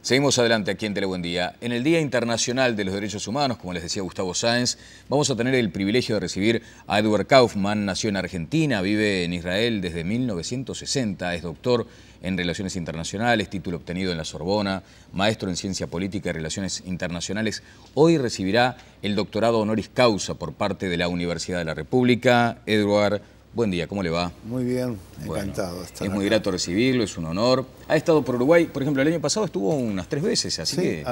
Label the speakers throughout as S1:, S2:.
S1: Seguimos adelante aquí en Telebuen Día. En el Día Internacional de los Derechos Humanos, como les decía Gustavo Sáenz, vamos a tener el privilegio de recibir a Edward Kaufman. Nació en Argentina, vive en Israel desde 1960, es doctor en Relaciones Internacionales, título obtenido en la Sorbona, maestro en Ciencia Política y Relaciones Internacionales. Hoy recibirá el doctorado honoris causa por parte de la Universidad de la República. Edward, buen día, ¿cómo le va?
S2: Muy bien, encantado.
S1: Bueno, es muy grato recibirlo, es un honor. Ha estado por Uruguay, por ejemplo, el año pasado estuvo unas 3 veces, así que...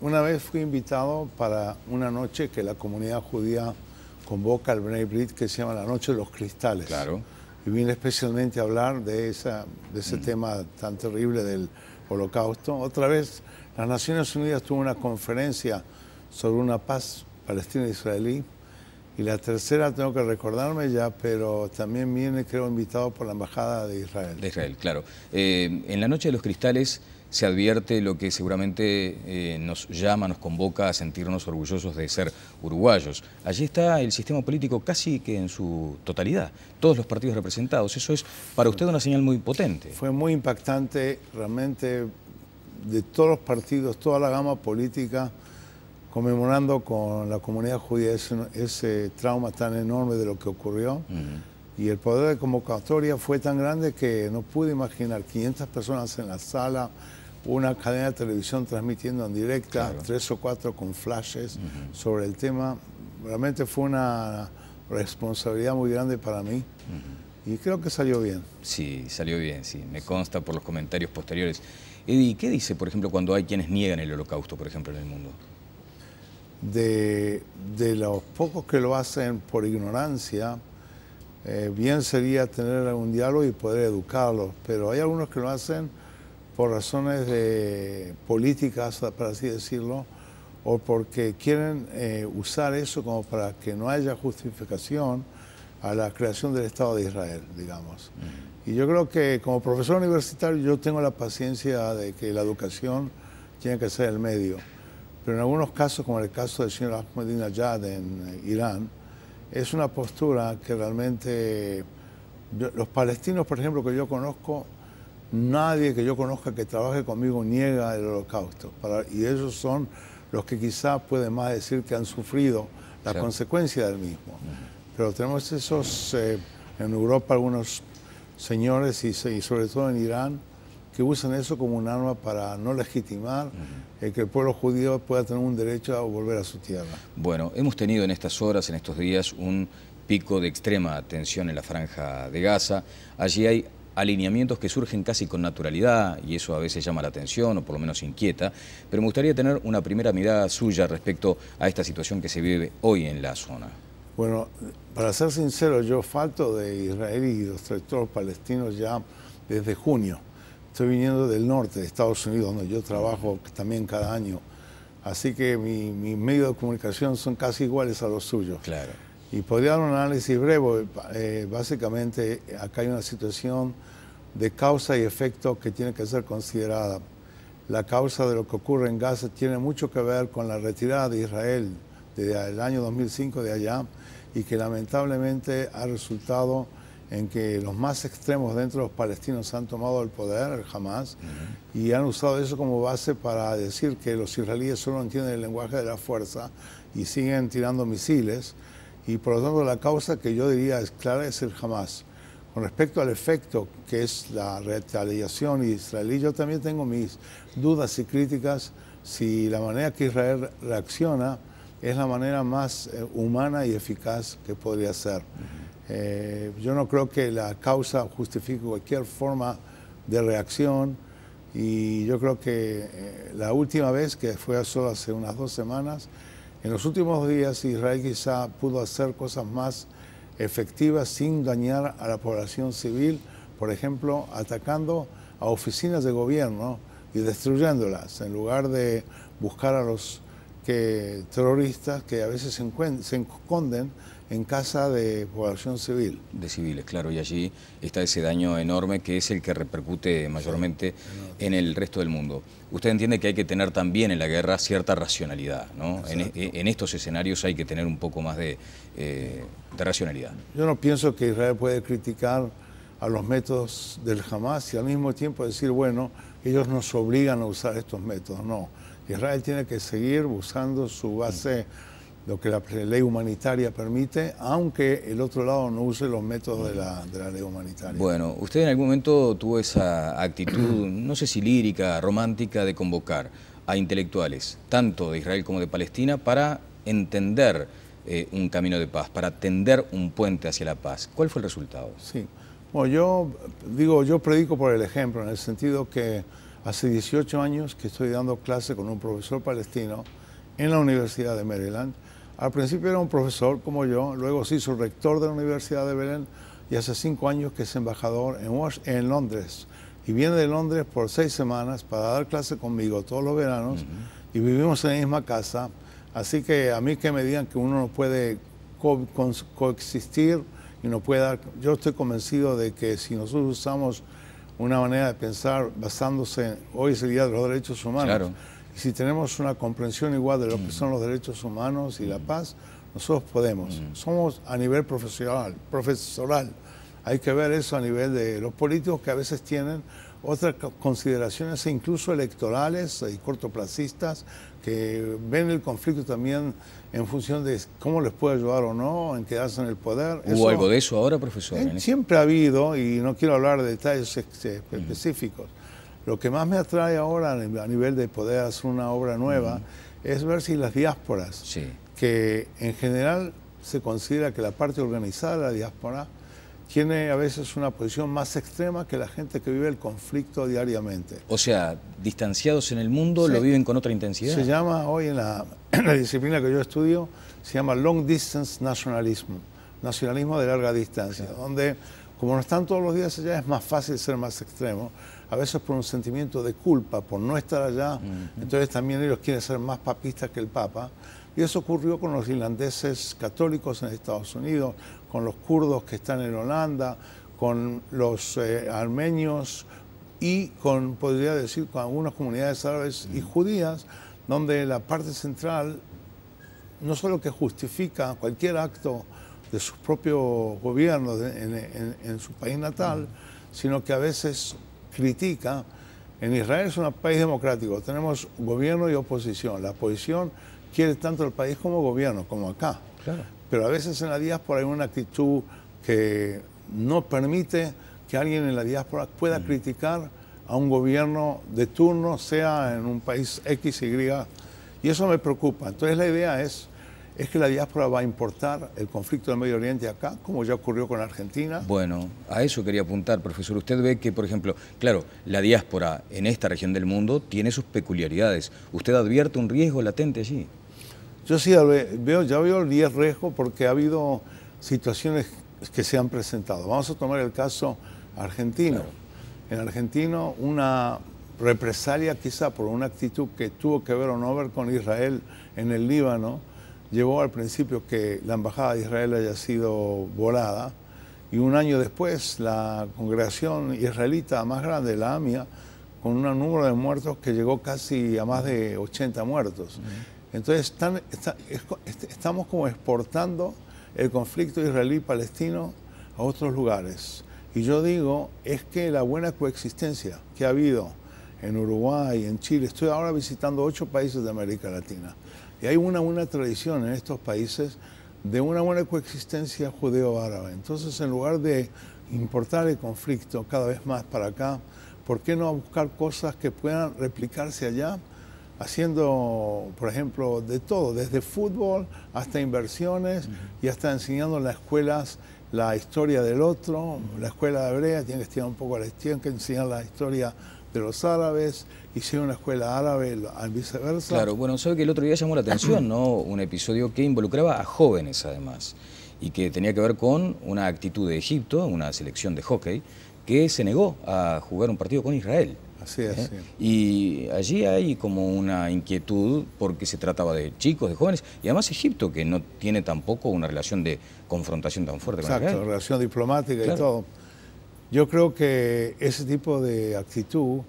S2: Una vez fui invitado para una noche que la comunidad judía convoca al Bnei Brit, que se llama la Noche de los Cristales.
S1: Claro.
S2: Y vine especialmente a hablar de ese tema tan terrible del Holocausto. Otra vez, las Naciones Unidas tuvo una conferencia sobre una paz palestina-israelí. Y la tercera tengo que recordarme ya, pero también viene, creo, invitado por la Embajada de Israel.
S1: De Israel, claro. En la Noche de los Cristales se advierte lo que seguramente nos llama, nos convoca a sentirnos orgullosos de ser uruguayos. Allí está el sistema político casi que en su totalidad, todos los partidos representados. Eso es para usted una señal muy potente.
S2: Fue muy impactante, realmente, de todos los partidos, toda la gama política, conmemorando con la comunidad judía ese trauma tan enorme de lo que ocurrió. Y el poder de convocatoria fue tan grande que no pude imaginar 500 personas en la sala, una cadena de televisión transmitiendo en directa, claro, 3 o 4 con flashes sobre el tema. Realmente fue una responsabilidad muy grande para mí y creo que salió bien.
S1: Sí, salió bien, sí, me consta por los comentarios posteriores. Eddie, ¿qué dice, por ejemplo, cuando hay quienes niegan el Holocausto, por ejemplo, en el mundo?
S2: De los pocos que lo hacen por ignorancia, bien sería tener un diálogo y poder educarlos, pero hay algunos que lo hacen por razones políticas, para así decirlo, o porque quieren usar eso como para que no haya justificación a la creación del Estado de Israel, digamos. Y yo creo que como profesor universitario yo tengo la paciencia de que la educación tiene que ser el medio. Pero en algunos casos, como el caso del señor Ahmadinejad en Irán, es una postura que realmente los palestinos, por ejemplo, que yo conozco, nadie que yo conozca que trabaje conmigo niega el Holocausto. Y ellos son los que quizá pueden más decir que han sufrido la consecuencia del mismo. Pero tenemos esos, en Europa, algunos señores y sobre todo en Irán, que usan eso como un arma para no legitimar que el pueblo judío pueda tener un derecho a volver a su tierra.
S1: Bueno, hemos tenido en estas horas, en estos días, un pico de extrema tensión en la Franja de Gaza. Allí hay alineamientos que surgen casi con naturalidad y eso a veces llama la atención o por lo menos inquieta, pero me gustaría tener una primera mirada suya respecto a esta situación que se vive hoy en la zona.
S2: Bueno, para ser sincero, yo falto de Israel y los territorios palestinos ya desde junio. Estoy viniendo del norte de Estados Unidos, donde yo trabajo también cada año. Así que mis medios de comunicación son casi iguales a los suyos.
S1: Claro.
S2: Y podría dar un análisis breve. Básicamente, acá hay una situación de causa y efecto que tiene que ser considerada. La causa de lo que ocurre en Gaza tiene mucho que ver con la retirada de Israel desde el año 2005 de allá y que lamentablemente ha resultado en que los más extremos dentro de los palestinos han tomado el poder, el Hamas, y han usado eso como base para decir que los israelíes solo entienden el lenguaje de la fuerza y siguen tirando misiles, y por lo tanto la causa que yo diría es clara es el Hamas. Con respecto al efecto que es la retaliación israelí, yo también tengo mis dudas y críticas si la manera que Israel reacciona es la manera más humana y eficaz que podría ser. Yo no creo que la causa justifique cualquier forma de reacción y yo creo que la última vez, que fue solo hace unas 2 semanas, en los últimos días Israel quizá pudo hacer cosas más efectivas sin dañar a la población civil, por ejemplo, atacando a oficinas de gobierno y destruyéndolas, en lugar de buscar a los terroristas que a veces se esconden en casa de población civil.
S1: De civiles, claro, y allí está ese daño enorme que es el que repercute mayormente en el resto del mundo. Usted entiende que hay que tener también en la guerra cierta racionalidad, ¿no? En estos escenarios hay que tener un poco más de racionalidad.
S2: Yo no pienso que Israel puede criticar a los métodos del Hamas y al mismo tiempo decir, bueno, ellos nos obligan a usar estos métodos. No, Israel tiene que seguir usando su base, lo que la ley humanitaria permite, aunque el otro lado no use los métodos de la ley humanitaria.
S1: Bueno, usted en algún momento tuvo esa actitud, no sé si lírica, romántica, de convocar a intelectuales, tanto de Israel como de Palestina, para entender un camino de paz, para tender un puente hacia la paz. ¿Cuál fue el resultado?
S2: Sí, bueno, yo predico por el ejemplo, en el sentido que hace 18 años que estoy dando clase con un profesor palestino en la Universidad de Maryland. Al principio era un profesor como yo, luego se hizo rector de la Universidad de Belén y hace 5 años que es embajador en Londres. Y viene de Londres por 6 semanas para dar clase conmigo todos los veranos y vivimos en la misma casa. Así que a mí que me digan que uno no puede coexistir y no puede dar... Yo estoy convencido de que si nosotros usamos una manera de pensar basándose, hoy es el Día de los Derechos Humanos,
S1: claro.
S2: Y si tenemos una comprensión igual de lo que son los derechos humanos y la paz, nosotros podemos. Somos a nivel profesoral. Hay que ver eso a nivel de los políticos, que a veces tienen otras consideraciones, incluso electorales y cortoplacistas, que ven el conflicto también en función de cómo les puede ayudar o no en quedarse en el poder.
S1: ¿Hubo algo de eso ahora, profesor?
S2: Siempre ha habido, y no quiero hablar de detalles específicos. Lo que más me atrae ahora a nivel de poder hacer una obra nueva es ver si las diásporas, que en general se considera que la parte organizada de la diáspora tiene a veces una posición más extrema que la gente que vive el conflicto diariamente.
S1: O sea, distanciados en el mundo, lo viven con otra intensidad.
S2: Se llama hoy en la disciplina que yo estudio, se llama Long Distance Nationalism, nacionalismo de larga distancia, donde como no están todos los días allá es más fácil ser más extremo, a veces por un sentimiento de culpa por no estar allá, entonces también ellos quieren ser más papistas que el Papa. Y eso ocurrió con los irlandeses católicos en Estados Unidos, con los kurdos que están en Holanda, con los armenios y con, podría decir, con algunas comunidades árabes y judías, donde la parte central no solo que justifica cualquier acto de sus propios gobiernos en su país natal, sino que a veces critica. En Israel es un país democrático, tenemos gobierno y oposición. La oposición quiere tanto el país como gobierno, como acá.
S1: Claro.
S2: Pero a veces en la diáspora hay una actitud que no permite que alguien en la diáspora pueda criticar a un gobierno de turno, sea en un país X, Y, y eso me preocupa. Entonces la idea es que la diáspora va a importar el conflicto del Medio Oriente acá, como ya ocurrió con Argentina.
S1: Bueno, a eso quería apuntar, profesor. Usted ve que, por ejemplo, claro, la diáspora en esta región del mundo tiene sus peculiaridades. ¿Usted advierte un riesgo latente allí?
S2: Yo sí ya veo el riesgo porque ha habido situaciones que se han presentado. Vamos a tomar el caso argentino. Claro. En argentino, una represalia quizá por una actitud que tuvo que ver o no ver con Israel en el Líbano, llevó al principio que la embajada de Israel haya sido volada, y un año después la congregación israelita más grande, la AMIA, con un número de muertos que llegó casi a más de 80 muertos. Entonces estamos como exportando el conflicto israelí-palestino a otros lugares. Y yo digo, es que la buena coexistencia que ha habido en Uruguay, en Chile, estoy ahora visitando 8 países de América Latina, y hay una buena tradición en estos países de una buena coexistencia judeo-árabe. Entonces, en lugar de importar el conflicto cada vez más para acá, ¿por qué no buscar cosas que puedan replicarse allá? Haciendo, por ejemplo, de todo, desde fútbol hasta inversiones y hasta enseñando en las escuelas la historia del otro. La escuela hebrea tiene que estudiar un poco tiene que enseñar la historia de los árabes, y si hay una escuela árabe, al viceversa.
S1: Claro, bueno, sabe que el otro día llamó la atención, ¿no? Un episodio que involucraba a jóvenes, además, y que tenía que ver con una actitud de Egipto, una selección de hockey, que se negó a jugar un partido con Israel.
S2: Así es, sí.
S1: Y allí hay como una inquietud porque se trataba de chicos, de jóvenes, y además Egipto, que no tiene tampoco una relación de confrontación tan fuerte con Israel.
S2: Exacto, relación diplomática y todo. Yo creo que ese tipo de actitud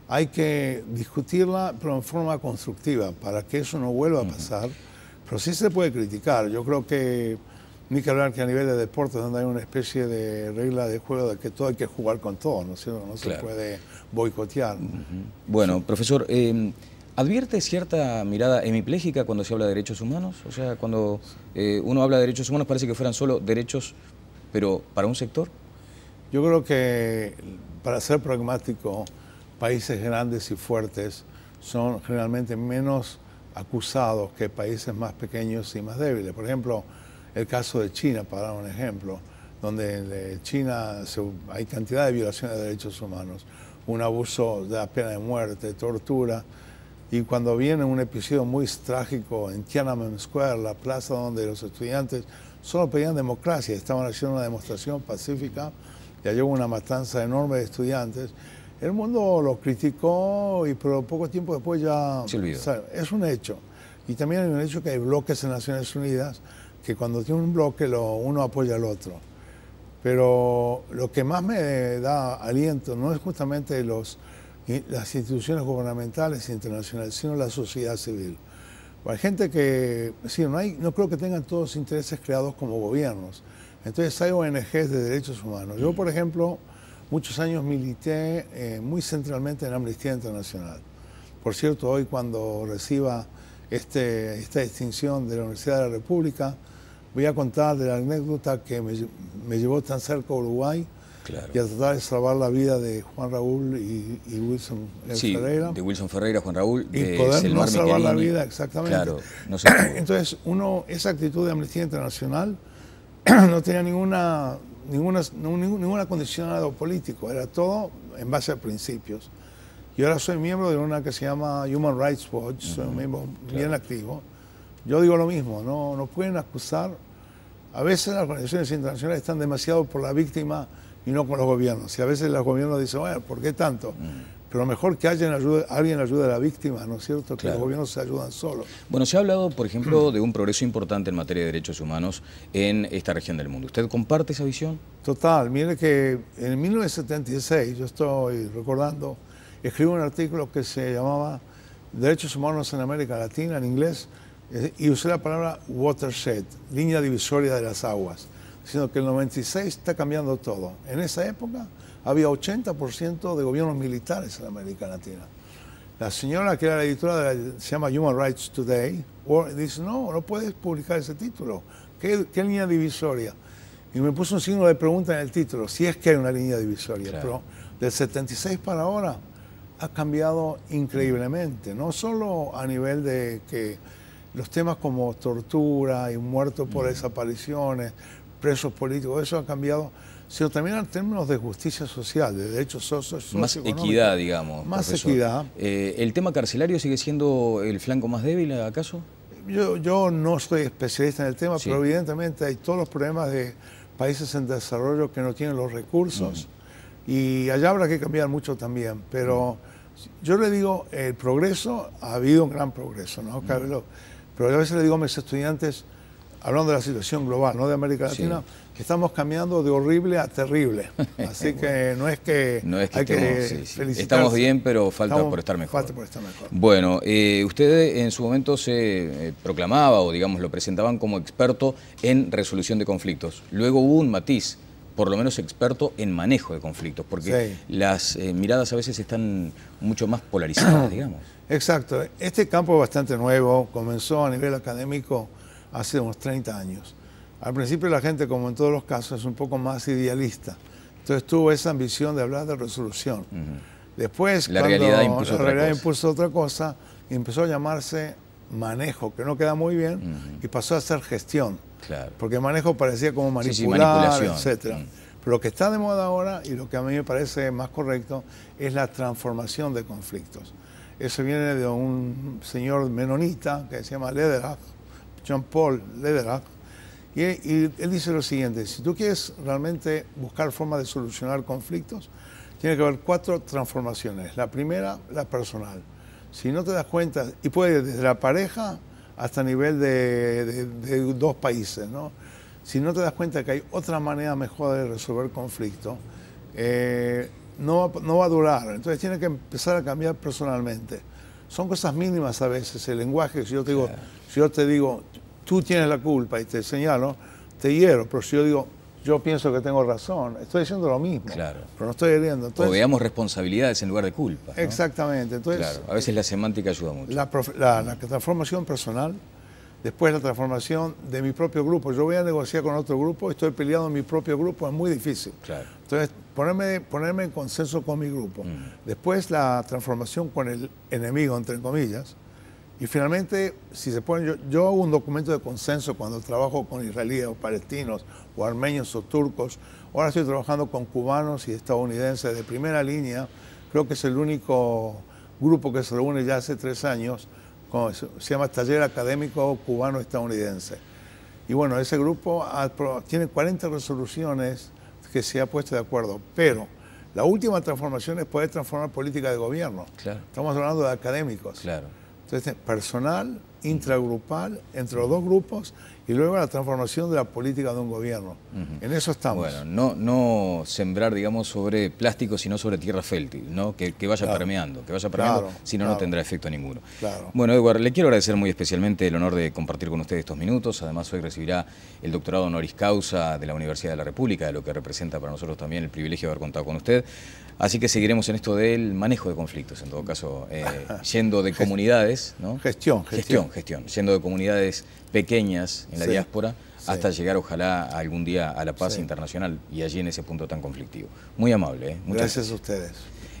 S2: hay que discutirla, pero en forma constructiva, para que eso no vuelva a pasar. Pero sí se puede criticar. Yo creo que Ni que hablar que a nivel de deportes, donde hay una especie de regla de juego de que todo hay que jugar con todo, ¿no es cierto? No se puede boicotear.
S1: Bueno, profesor, ¿advierte cierta mirada hemipléjica cuando se habla de derechos humanos? O sea, cuando uno habla de derechos humanos parece que fueran solo derechos, pero para un sector.
S2: Yo creo que, para ser pragmático, países grandes y fuertes son generalmente menos acusados que países más pequeños y más débiles. Por ejemplo, el caso de China, para dar un ejemplo, donde en China hay cantidad de violaciones de derechos humanos, un abuso de la pena de muerte, tortura, y cuando viene un episodio muy trágico en Tiananmen Square, la plaza donde los estudiantes solo pedían democracia, estaban haciendo una demostración pacífica, ya hubo una matanza enorme de estudiantes, el mundo lo criticó, pero poco tiempo después ya
S1: se olvidó.
S2: Es un hecho. Y también hay un hecho que hay bloques en Naciones Unidas que cuando tiene un bloque uno apoya al otro. Pero lo que más me da aliento no es justamente las instituciones gubernamentales e internacionales, sino la sociedad civil. Hay gente que, sí, no creo que tengan todos intereses creados como gobiernos. Entonces hay ONGs de derechos humanos. Yo, por ejemplo, muchos años milité muy centralmente en Amnistía Internacional. Por cierto, hoy cuando reciba esta distinción de la Universidad de la República, voy a contar de la anécdota que me llevó tan cerca a Uruguay, claro, y a tratar de salvar la vida de Juan Raúl y Wilson Ferreira.
S1: De Wilson Ferreira, Juan Raúl,
S2: y poder no salvar la vida, exactamente.
S1: Claro, no sé.
S2: Entonces, esa actitud de Amnistía Internacional no tenía ninguna condicionado político, era todo en base a principios. Y ahora soy miembro de una que se llama Human Rights Watch, soy un miembro bien activo. Yo digo lo mismo, no pueden acusar. A veces las organizaciones internacionales están demasiado por la víctima y no con los gobiernos. Y a veces los gobiernos dicen, bueno, ¿por qué tanto? Pero mejor que alguien ayude a la víctima, ¿no es cierto? Que los gobiernos se ayudan solos.
S1: Bueno, se ha hablado, por ejemplo, de un progreso importante en materia de derechos humanos en esta región del mundo. ¿Usted comparte esa visión?
S2: Total. Mire que en 1976, yo estoy recordando, escribí un artículo que se llamaba Derechos Humanos en América Latina, en inglés, y usé la palabra watershed, línea divisoria de las aguas, diciendo que el 96 está cambiando todo. En esa época había 80% de gobiernos militares en América Latina. La señora que era la editora se llama Human Rights Today, dice, no puedes publicar ese título. ¿Qué línea divisoria? Y me puso un signo de pregunta en el título, si es que hay una línea divisoria. Claro. Pero del 76 para ahora ha cambiado increíblemente, no solo a nivel de que los temas como tortura y muertos por desapariciones, presos políticos, eso ha cambiado, sino también en términos de justicia social, de derechos sociales.
S1: Más equidad, digamos.
S2: Más
S1: profesor.
S2: Equidad.
S1: ¿El tema carcelario sigue siendo el flanco más débil, acaso?
S2: Yo no soy especialista en el tema, pero evidentemente hay todos los problemas de países en desarrollo que no tienen los recursos y allá habrá que cambiar mucho también, pero yo le digo, el progreso, ha habido un gran progreso, ¿no? Pero a veces le digo a mis estudiantes, hablando de la situación global, no de América Latina, que estamos cambiando de horrible a terrible. Así que no es que hay que felicitarse.
S1: Estamos bien, pero falta por estar mejor.
S2: Falta por estar mejor.
S1: Bueno, usted en su momento se proclamaba, o digamos lo presentaban como experto en resolución de conflictos. Luego hubo un matiz, por lo menos experto en manejo de conflictos, porque las miradas a veces están mucho más polarizadas, digamos.
S2: Exacto. Este campo es bastante nuevo, comenzó a nivel académico hace unos 30 años. Al principio la gente, como en todos los casos, es un poco más idealista. Entonces tuvo esa ambición de hablar de resolución. Después,
S1: la realidad
S2: impuso otra cosa, y empezó a llamarse manejo, que no queda muy bien, y pasó a ser gestión.
S1: Claro.
S2: Porque manejo parecía como manipular, etc. Pero lo que está de moda ahora, y lo que a mí me parece más correcto, es la transformación de conflictos. Eso viene de un señor menonita que se llama Lederach, Jean-Paul Lederach, y él dice lo siguiente: si tú quieres realmente buscar formas de solucionar conflictos, tiene que haber 4 transformaciones. La primera, la personal. Si no te das cuenta, y puede desde la pareja hasta a nivel de 2 países, ¿no? Si no te das cuenta que hay otra manera mejor de resolver conflictos, no va a durar. Entonces tiene que empezar a cambiar personalmente. Son cosas mínimas a veces, el lenguaje. Si yo te digo, tú tienes la culpa y te señalo, te hiero, pero si yo digo, yo pienso que tengo razón, estoy diciendo lo mismo,
S1: claro,
S2: pero no estoy hiriendo.
S1: O veamos responsabilidades en lugar de culpa, ¿no?
S2: Exactamente. Entonces,
S1: claro, a veces la semántica ayuda mucho.
S2: La transformación personal, después la transformación de mi propio grupo. Yo voy a negociar con otro grupo, estoy peleado en mi propio grupo, es muy difícil.
S1: Claro.
S2: Entonces, ponerme en consenso con mi grupo. Después la transformación con el enemigo, entre comillas. Y finalmente, si se pone, yo hago un documento de consenso cuando trabajo con israelíes o palestinos o armenios o turcos. Ahora estoy trabajando con cubanos y estadounidenses de primera línea. Creo que es el único grupo que se reúne ya hace 3 años. Se llama Taller Académico Cubano-Estadounidense. Y bueno, ese grupo tiene 40 resoluciones que se ha puesto de acuerdo. Pero la última transformación es poder transformar política de gobierno.
S1: Claro.
S2: Estamos hablando de académicos.
S1: Claro.
S2: Entonces, personal, intragrupal, entre los dos grupos, y luego la transformación de la política de un gobierno. En eso estamos.
S1: Bueno, no sembrar, digamos, sobre plástico, sino sobre tierra fértil, ¿no? Que vaya permeando, si no, no tendrá efecto ninguno.
S2: Claro.
S1: Bueno, Edward, le quiero agradecer muy especialmente el honor de compartir con usted estos minutos. Además, hoy recibirá el doctorado honoris causa de la Universidad de la República, de lo que representa para nosotros también el privilegio de haber contado con usted. Así que seguiremos en esto del manejo de conflictos, en todo caso, yendo de comunidades, ¿no?
S2: Gestión.
S1: Yendo de comunidades pequeñas en la diáspora hasta llegar, ojalá, algún día a la paz internacional y allí en ese punto tan conflictivo. Muy amable, ¿eh? Muchas
S2: gracias a ustedes.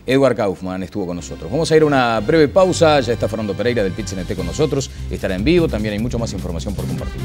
S1: Edward Kaufman estuvo con nosotros. Vamos a ir a una breve pausa, ya está Fernando Pereira del PIT-CNT con nosotros, estará en vivo, también hay mucha más información por compartir.